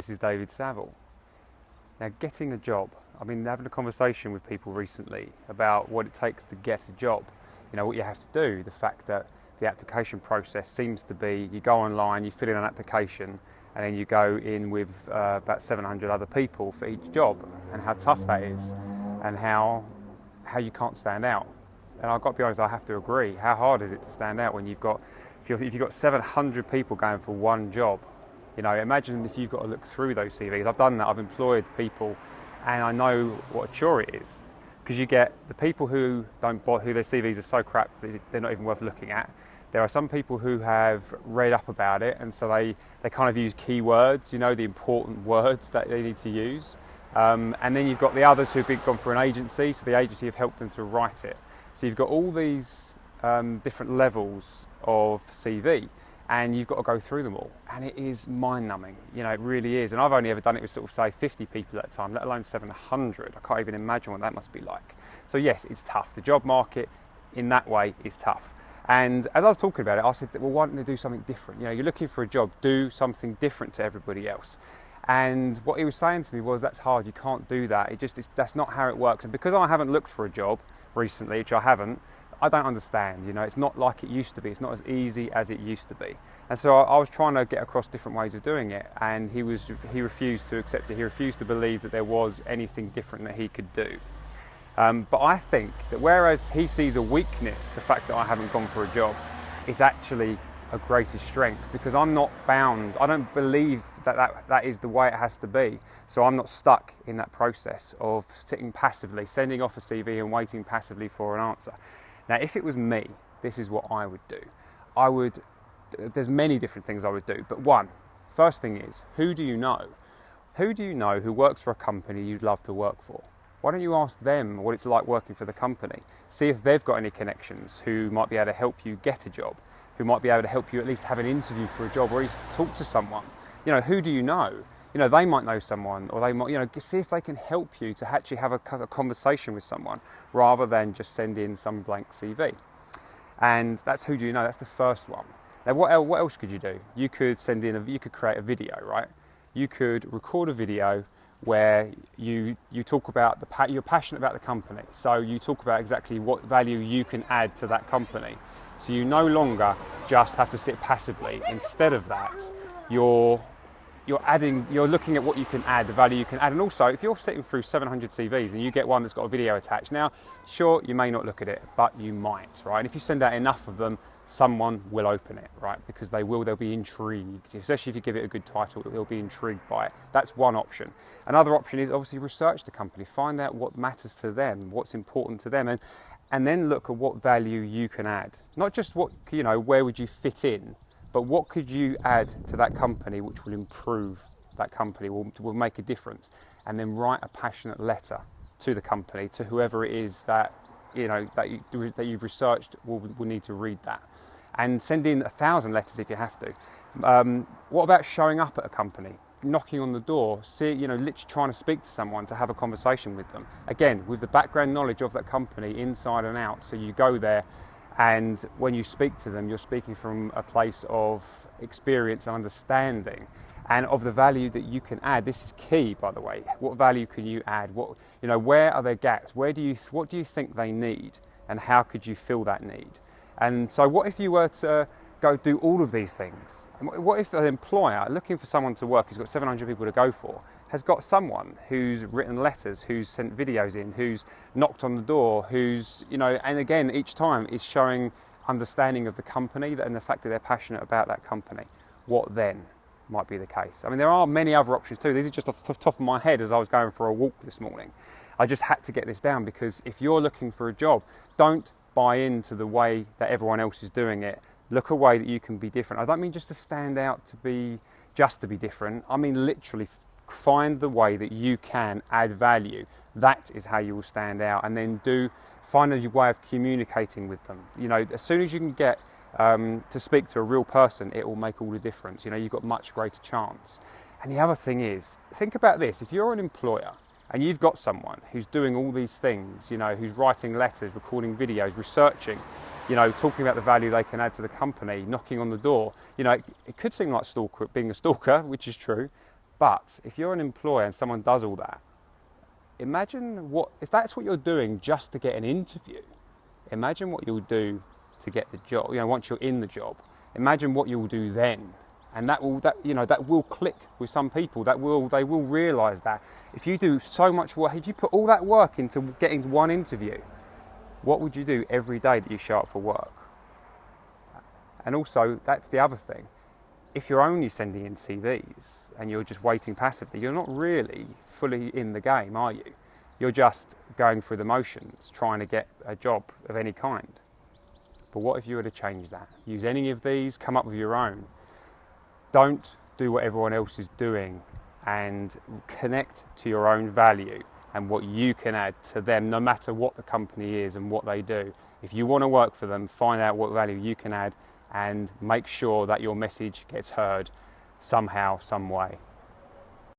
This is David Saville. Now, getting a job. I've been having a conversation with people recently about what it takes to get a job. You know, what you have to do, the fact that the application process seems to be you go online, you fill in an application, and then you go in with about 700 other people for each job, and how tough that is, and how you can't stand out. And I've got to be honest, I have to agree. How hard is it to stand out when if you've got 700 people going for one job? You know, imagine if you've got to look through those CVs. I've done that. I've employed people, and I know what a chore it is, because you get the people who their CVs are so crap that they're not even worth looking at. There are some people who have read up about it, and so they kind of use keywords, you know, the important words that they need to use. And then you've got the others who've gone for an agency, so the agency have helped them to write it. So you've got all these different levels of CV, and you've got to go through them all, and it is mind-numbing. You know, it really is. And I've only ever done it with sort of say 50 people at a time, let alone 700. I can't even imagine what that must be like. So yes, it's tough. The job market in that way is tough. And as I was talking about it, I said, well, why don't they do something different? You know, you're looking for a job, do something different to everybody else. And what he was saying to me was, that's hard, you can't do that. That's not how it works. And because I haven't looked for a job recently, which I haven't, I don't understand. You know, it's not like it used to be. It's not as easy as it used to be. And so I was trying to get across different ways of doing it, and he refused to accept it. He refused to believe that there was anything different that he could do. But I think that whereas he sees a weakness, the fact that I haven't gone for a job, is actually a greater strength, because I'm not bound. I don't believe that is the way it has to be. So I'm not stuck in that process of sitting passively, sending off a CV and waiting passively for an answer. Now, if it was me, this is what I would do. There's many different things I would do, but first thing is, who do you know? Who do you know who works for a company you'd love to work for? Why don't you ask them what it's like working for the company? See if they've got any connections who might be able to help you get a job, who might be able to help you at least have an interview for a job, or at least talk to someone. You know, who do you know? You know, they might know someone, or they might, you know, see if they can help you to actually have a conversation with someone, rather than just send in some blank CV. And that's who do you know. That's the first one. Now, what else could you do? You could you could create a video, right? You could record a video where you talk about you're passionate about the company. So you talk about exactly what value you can add to that company. So you no longer just have to sit passively. Instead of that, you're looking at what you can add, the value you can add. And also, if you're sitting through 700 CVs and you get one that's got a video attached, now, sure, you may not look at it, but you might, right? And if you send out enough of them, someone will open it, right? Because they'll be intrigued, especially if you give it a good title, they'll be intrigued by it. That's one option. Another option is obviously research the company, find out what matters to them, what's important to them, and then look at what value you can add. Not just where would you fit in, but what could you add to that company which will improve that company, will make a difference, and then write a passionate letter to the company, to whoever it is that you've researched will need to read that. And send in 1,000 letters if you have to. What about showing up at a company, knocking on the door, literally trying to speak to someone, to have a conversation with them? Again, with the background knowledge of that company inside and out. So you go there, and when you speak to them, you're speaking from a place of experience and understanding, and of the value that you can add. This is key, by the way. What value can you add? Where are their gaps? What do you think they need, and how could you fill that need? And so what if you were to go do all of these things? What if an employer looking for someone to work, who's got 700 people to go for, has got someone who's written letters, who's sent videos in, who's knocked on the door, and again, each time is showing understanding of the company and the fact that they're passionate about that company? What then might be the case? I mean, there are many other options too. These are just off the top of my head as I was going for a walk this morning. I just had to get this down, because if you're looking for a job, don't buy into the way that everyone else is doing it. Look a way that you can be different. I don't mean just to stand out to be different. I mean literally find the way that you can add value. That is how you will stand out, and then find a way of communicating with them. As soon as you can get to speak to a real person, it will make all the difference. You've got much greater chance. And the other thing is, think about this. If you're an employer and you've got someone who's doing all these things, who's writing letters, recording videos, researching, talking about the value they can add to the company, knocking on the door, it could seem like being a stalker, which is true, But if you're an employer and someone does all that, imagine if that's what you're doing just to get an interview, imagine what you'll do to get the job. Once you're in the job, imagine what you'll do then. And that will click with some people. They will realise that if you do so much work, if you put all that work into getting one interview, what would you do every day that you show up for work? And also, that's the other thing. If you're only sending in CVs and you're just waiting passively, you're not really fully in the game, are you? You're just going through the motions, trying to get a job of any kind. But what if you were to change that? Use any of these, come up with your own. Don't do what everyone else is doing, and connect to your own value and what you can add to them, no matter what the company is and what they do. If you want to work for them, find out what value you can add and make sure that your message gets heard somehow, some way.